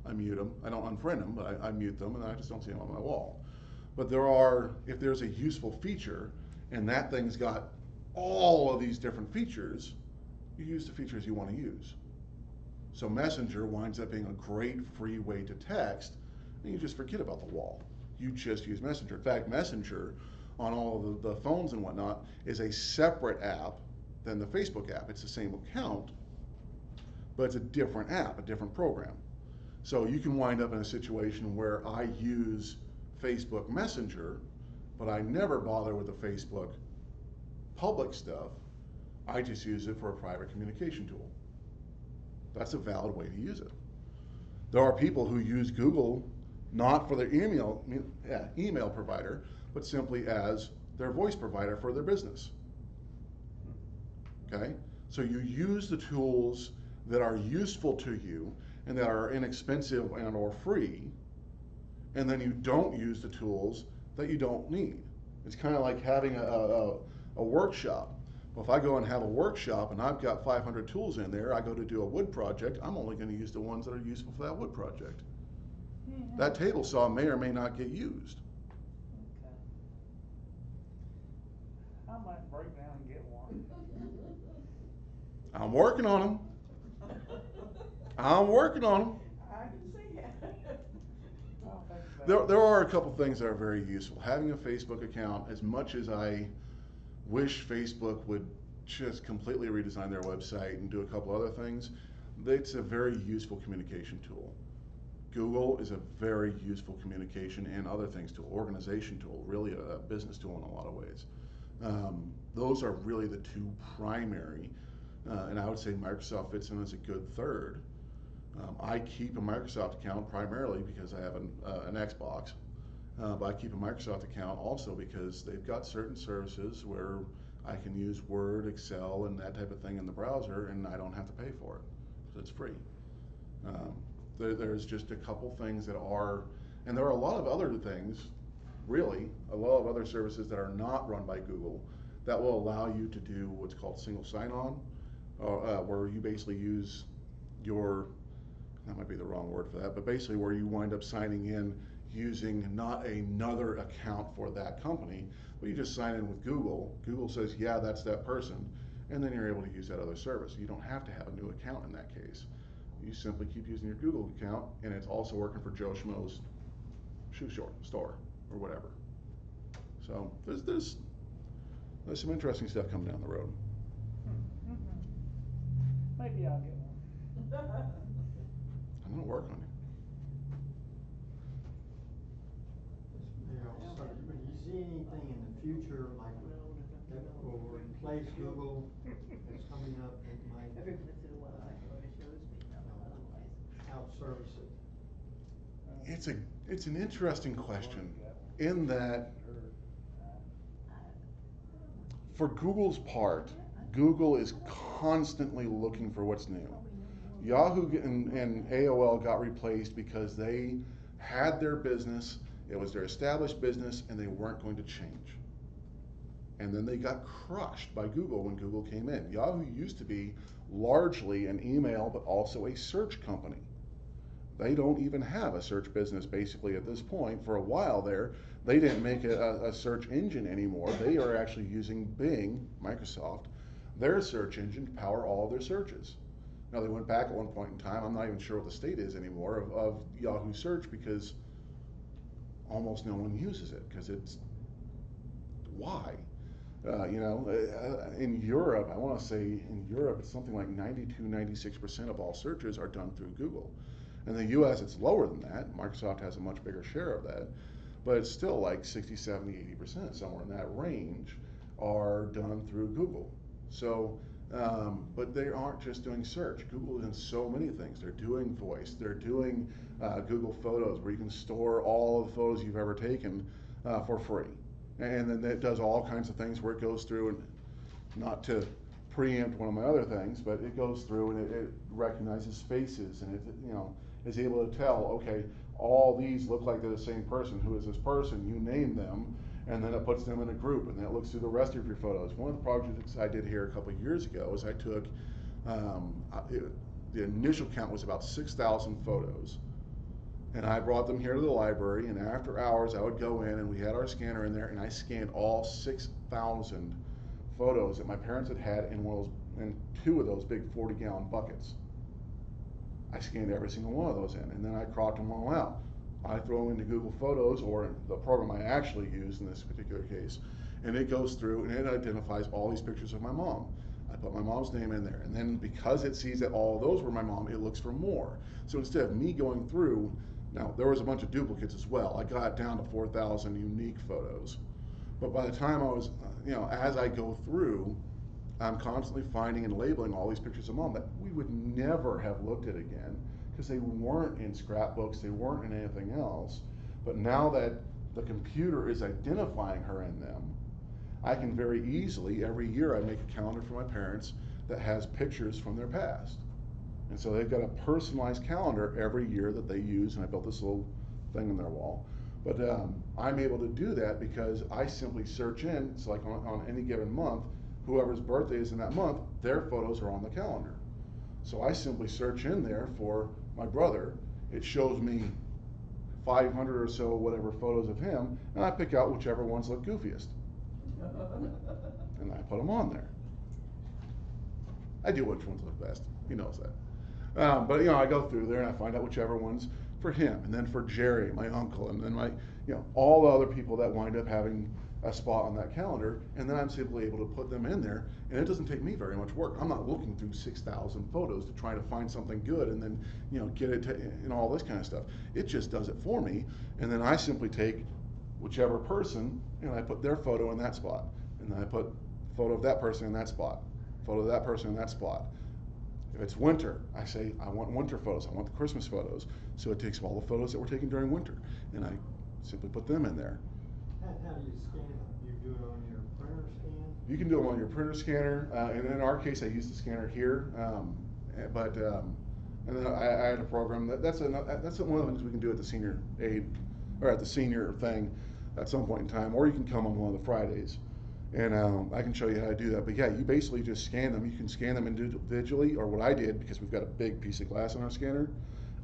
I mute them. I don't unfriend them, but I mute them, and I just don't see them on my wall. But if there's a useful feature and that thing's got all of these different features, you use the features you want to use. So Messenger winds up being a great free way to text, and you just forget about the wall. You just use Messenger. In fact, Messenger on all of the phones and whatnot is a separate app than the Facebook app. It's the same account, but it's a different app, a different program. So you can wind up in a situation where I use Facebook Messenger, but I never bother with the Facebook public stuff. I just use it for a private communication tool. That's a valid way to use it. There are people who use Google not for their email provider, but simply as their voice provider for their business. Okay? So you use the tools that are useful to you and that are inexpensive and or free, and then you don't use the tools that you don't need. It's kind of like having a workshop. Well, if I go and have a workshop and I've got 500 tools in there, I go to do a wood project, I'm only going to use the ones that are useful for that wood project. That table saw may or may not get used. Okay. I might break down and get one. I'm working on them. I'm working on them. I can see it. I'll think about There, it. there are a couple things that are very useful. Having a Facebook account, as much as I wish Facebook would just completely redesign their website and do a couple other things, it's a very useful communication tool. Google is a very useful communication and other things tool, organization tool, really a business tool in a lot of ways. Those are really the two primary, and I would say Microsoft fits in as a good third. I keep a Microsoft account primarily because I have an Xbox, but I keep a Microsoft account also because they've got certain services where I can use Word, Excel, and that type of thing in the browser, and I don't have to pay for it, so it's free. There's just a couple things that are, and there are a lot of other things, really, a lot of other services that are not run by Google that will allow you to do what's called single sign-on, where you basically use your, that might be the wrong word for that, but basically where you wind up signing in using not another account for that company, but you just sign in with Google. Google says, yeah, that's that person, and then you're able to use that other service. You don't have to have a new account in that case. You simply keep using your Google account, and it's also working for Joe Schmo's shoe store or whatever. So there's some interesting stuff coming down the road. Maybe I'll get one. I'm gonna work on it. You know, so do you see anything in the future like that will replace Google that's coming up that might Every once in a while, I know it shows me, outservice it? It's an interesting question in that for Google's part, Google is constantly looking for what's new. Yahoo and AOL got replaced because they had their business, it was their established business, and they weren't going to change. And then they got crushed by Google when Google came in. Yahoo used to be largely an email, but also a search company. They don't even have a search business basically at this point. For a while there, they didn't make a search engine anymore. They are actually using Bing, Microsoft, their search engine to power all of their searches. Now they went back at one point in time, I'm not even sure what the state is anymore of Yahoo search because almost no one uses it because it's, why? In Europe, I want to say in Europe, it's something like 92, 96% of all searches are done through Google. In the US, it's lower than that. Microsoft has a much bigger share of that, but it's still like 60, 70, 80%, somewhere in that range, are done through Google. So, but they aren't just doing search. Google is in so many things. They're doing voice. They're doing Google Photos, where you can store all of the photos you've ever taken for free. And then it does all kinds of things where it goes through, and not to preempt one of my other things, but it goes through and it recognizes faces, and it is able to tell, okay, all these look like they're the same person. Who is this person? You name them, and then it puts them in a group, and then it looks through the rest of your photos. One of the projects I did here a couple of years ago is I took, the initial count was about 6,000 photos, and I brought them here to the library, and after hours I would go in, and we had our scanner in there, and I scanned all 6,000 photos that my parents had in two of those big 40-gallon buckets. I scanned every single one of those in, and then I cropped them all out. I throw them into Google Photos, or the program I actually use in this particular case, and it goes through and it identifies all these pictures of my mom. I put my mom's name in there, and then because it sees that all of those were my mom, it looks for more. So instead of me going through, now there was a bunch of duplicates as well. I got down to 4,000 unique photos. But by the time I was, as I go through, I'm constantly finding and labeling all these pictures of mom that we would never have looked at again because they weren't in scrapbooks, they weren't in anything else. But now that the computer is identifying her in them, I can very easily, every year I make a calendar for my parents that has pictures from their past. And so they've got a personalized calendar every year that they use, and I built this little thing on their wall. But I'm able to do that because I simply search in, it's like on any given month, whoever's birthday is in that month, their photos are on the calendar. So I simply search in there for my brother. It shows me 500 or so whatever photos of him, and I pick out whichever ones look goofiest, and I put them on there. I do which ones look best. He knows that. But I go through there and I find out whichever ones for him, and then for Jerry, my uncle, and then all the other people that wind up having a spot on that calendar, and then I'm simply able to put them in there, and it doesn't take me very much work. I'm not looking through 6,000 photos to try to find something good and then get it to, and all this kind of stuff. It just does it for me, and then I simply take whichever person and I put their photo in that spot, and then I put photo of that person in that spot, photo of that person in that spot. If it's winter, I say I want winter photos, I want the Christmas photos, so it takes all the photos that were taken during winter, and I simply put them in there. How do you scan it? You do it on your printer scan? You can do them on your printer scanner, and in our case, I use the scanner here. And then I had a program that's one of the things we can do at the senior aid or at the senior thing at some point in time, or you can come on one of the Fridays, and I can show you how to do that. But yeah, you basically just scan them. You can scan them individually, or what I did, because we've got a big piece of glass on our scanner,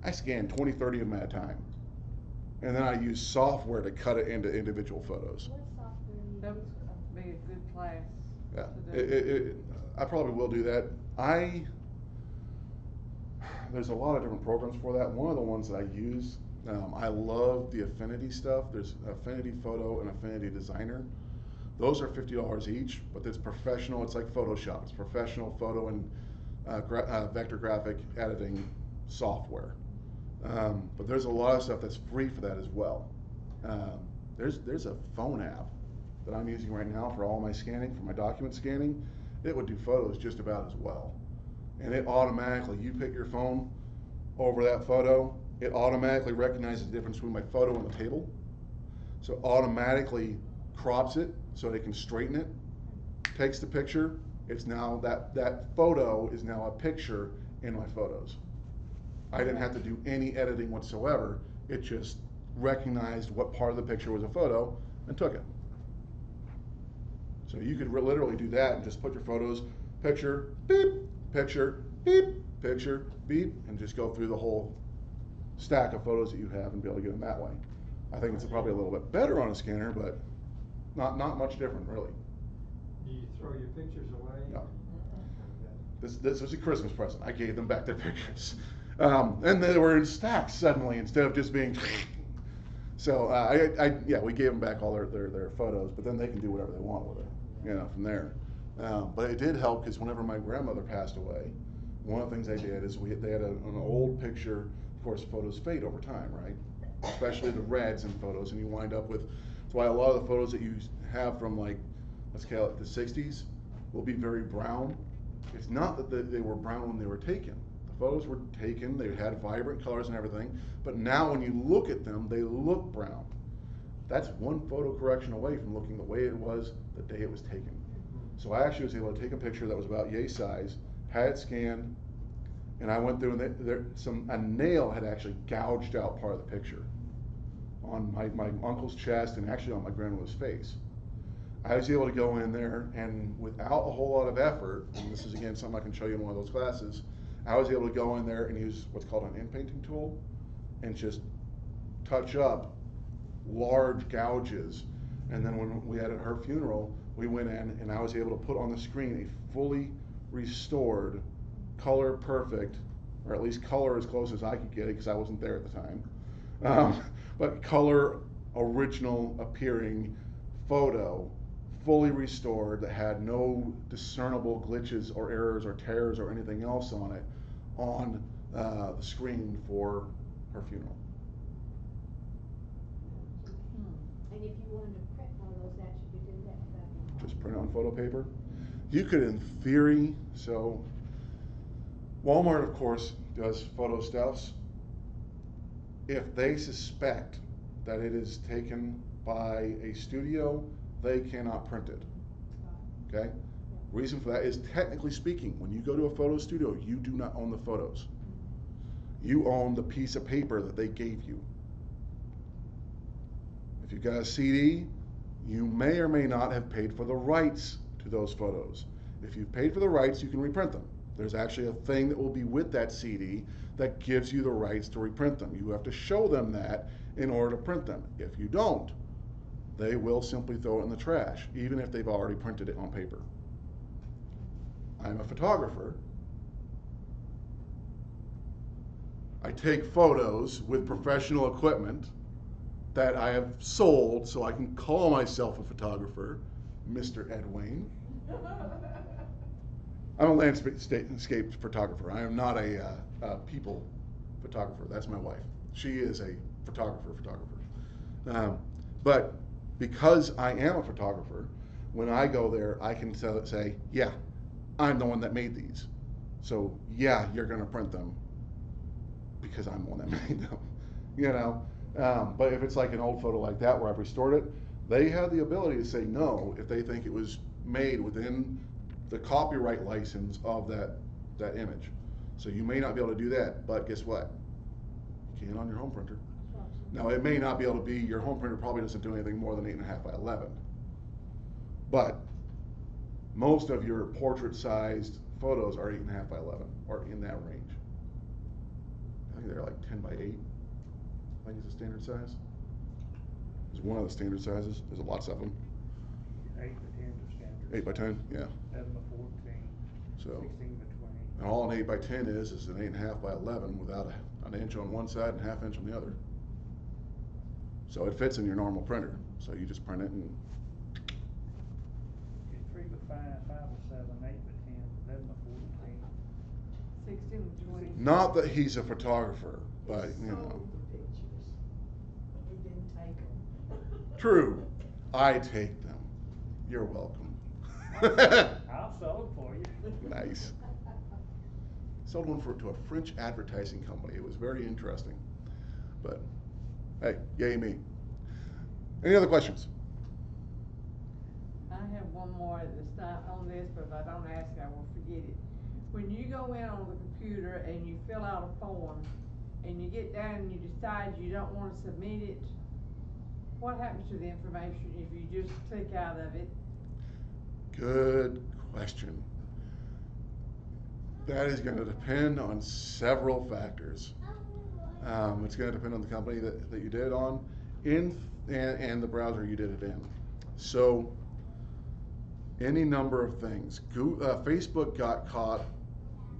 I scanned 20, 30 of them at a time. And then I use software to cut it into individual photos. What software do you That use? would be a good class. Yeah, to do. I probably will do that. There's a lot of different programs for that. One of the ones that I use, I love the Affinity stuff. There's Affinity Photo and Affinity Designer. Those are $50 each, but it's professional. It's like Photoshop. It's professional photo and vector graphic editing software. But there's a lot of stuff that's free for that as well. There's a phone app that I'm using right now for all my scanning, for my document scanning. It would do photos just about as well. And it automatically, you pick your phone over that photo, it automatically recognizes the difference between my photo and the table. So automatically crops it so they can straighten it, takes the picture. It's now, that photo is now a picture in my photos. I didn't have to do any editing whatsoever. It just recognized what part of the picture was a photo and took it. So you could literally do that and just put your photos, picture, beep, picture, beep, picture, beep, and just go through the whole stack of photos that you have and be able to get them that way. I think it's probably a little bit better on a scanner, but not much different, really. Do you throw your pictures away? No. This was a Christmas present. I gave them back their pictures. And they were in stacks suddenly instead of just being. So yeah, we gave them back all their photos, but then they can do whatever they want with it, from there. But it did help because whenever my grandmother passed away, one of the things they did is they had an old picture. Of course, photos fade over time, right? Especially the reds in photos, and you wind up with. That's why a lot of the photos that you have from let's call it the 60s, will be very brown. It's not that they were brown when they were taken. The photos were taken, they had vibrant colors and everything, but now when you look at them, they look brown. That's one photo correction away from looking the way it was the day it was taken. So I actually was able to take a picture that was about yay size, had it scanned, and I went through and a nail had actually gouged out part of the picture on my uncle's chest and actually on my grandmother's face. I was able to go in there and without a whole lot of effort, and this is again something I can show you in one of those classes, I was able to go in there and use what's called an inpainting tool and just touch up large gouges. And then when we had at her funeral, we went in and I was able to put on the screen a fully restored, color perfect, or at least color as close as I could get it because I wasn't there at the time, but color original appearing photo, fully restored, that had no discernible glitches or errors or tears or anything else on it, on the screen for her funeral. And if you wanted to print one of those, that you could do that. Just print it on photo paper. You could, in theory, so Walmart, of course, does photo stuffs. If they suspect that it is taken by a studio, they cannot print it. Okay? Reason for that is, technically speaking, when you go to a photo studio, you do not own the photos. You own the piece of paper that they gave you. If you've got a CD, you may or may not have paid for the rights to those photos. If you've paid for the rights, you can reprint them. There's actually a thing that will be with that CD that gives you the rights to reprint them. You have to show them that, in order to print them. If you don't, they will simply throw it in the trash, even if they've already printed it on paper. I'm a photographer. I take photos with professional equipment that I have sold so I can call myself a photographer, Mr. Ed Wayne. I'm a landscape photographer. I am not a people photographer. That's my wife. She is a photographer. But because I am a photographer, when I go there, I can say, yeah, I'm the one that made these. So yeah, you're gonna print them because I'm the one that made them, you know? But if it's like an old photo like that where I've restored it, they have the ability to say no if they think it was made within the copyright license of that image. So you may not be able to do that, but guess what? You can on your home printer. Now it may not be able to be, your home printer probably doesn't do anything more than 8.5 by 11. But most of your portrait sized photos are 8.5 by 11 or in that range. I think they're like 10 by 8. I think it's a standard size. It's one of the standard sizes. There's lots of them. 8 by 10 is standard. 8 by 10, yeah. 11 by 14. So, 16 by 20. and all an 8 by 10 is an 8.5 by 11 without an inch on one side and ½ inch on the other. So it fits in your normal printer. So you just print it and. 3 by 5, 5 by 7, 8 by 10, 11 by 14. 16 to 20. Not that he's a photographer, but you know. Sold the pictures, but he didn't take them. True. I take them. You're welcome. I'll sell it for you. Nice. Sold one to a French advertising company. It was very interesting. But hey, yay me. Any other questions? I have one more that's not on this, but if I don't ask it, I will forget it. When you go in on the computer and you fill out a form, and you get down and you decide you don't want to submit it, what happens to the information if you just click out of it? Good question. That is going to depend on several factors. It's going to depend on the company that you did it on, and the browser you did it in. So, any number of things. Facebook got caught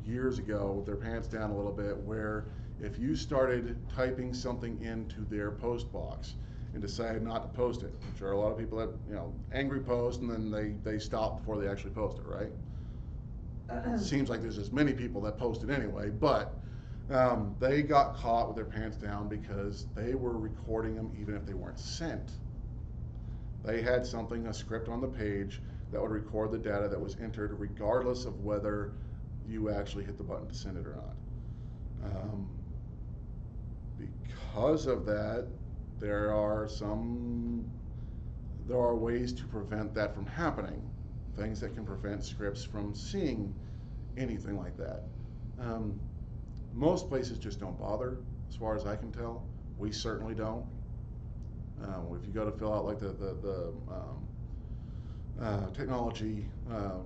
years ago with their pants down a little bit, where if you started typing something into their post box and decided not to post it, I'm sure a lot of people have, angry post and then they stop before they actually post it, right? Seems like there's as many people that posted anyway, but they got caught with their pants down because they were recording them even if they weren't sent. They had a script on the page that would record the data that was entered regardless of whether you actually hit the button to send it or not. Because of that, there are ways to prevent that from happening. Things that can prevent scripts from seeing anything like that. Most places just don't bother, as far as I can tell. We certainly don't. If you go to fill out like the technology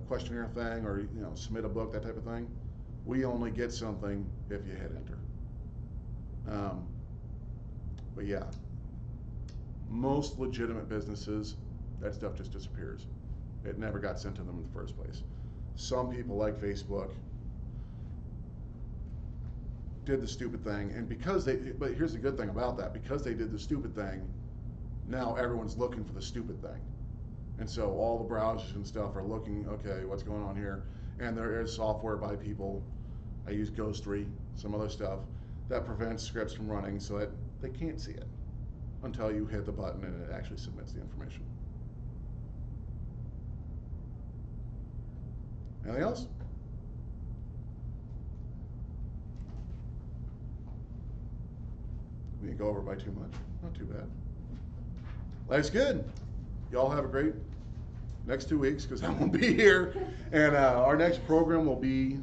questionnaire thing, or submit a book, that type of thing, we only get something if you hit enter. But yeah, most legitimate businesses, that stuff just disappears. It never got sent to them in the first place. Some people, like Facebook, did the stupid thing, and but here's the good thing about that, because they did the stupid thing, now everyone's looking for the stupid thing. And so all the browsers and stuff are looking, okay, what's going on here? And there is software by people, I use Ghostery, some other stuff, that prevents scripts from running so that they can't see it until you hit the button and it actually submits the information. Anything else? We didn't go over by too much. Not too bad. Life's good. Y'all have a great next 2 weeks, because I won't be here. And our next program will be... He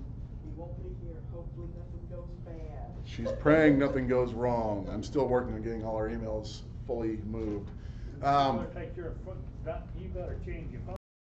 won't be here. Hopefully nothing goes bad. She's praying nothing goes wrong. I'm still working on getting all our emails fully moved. You better change your phone.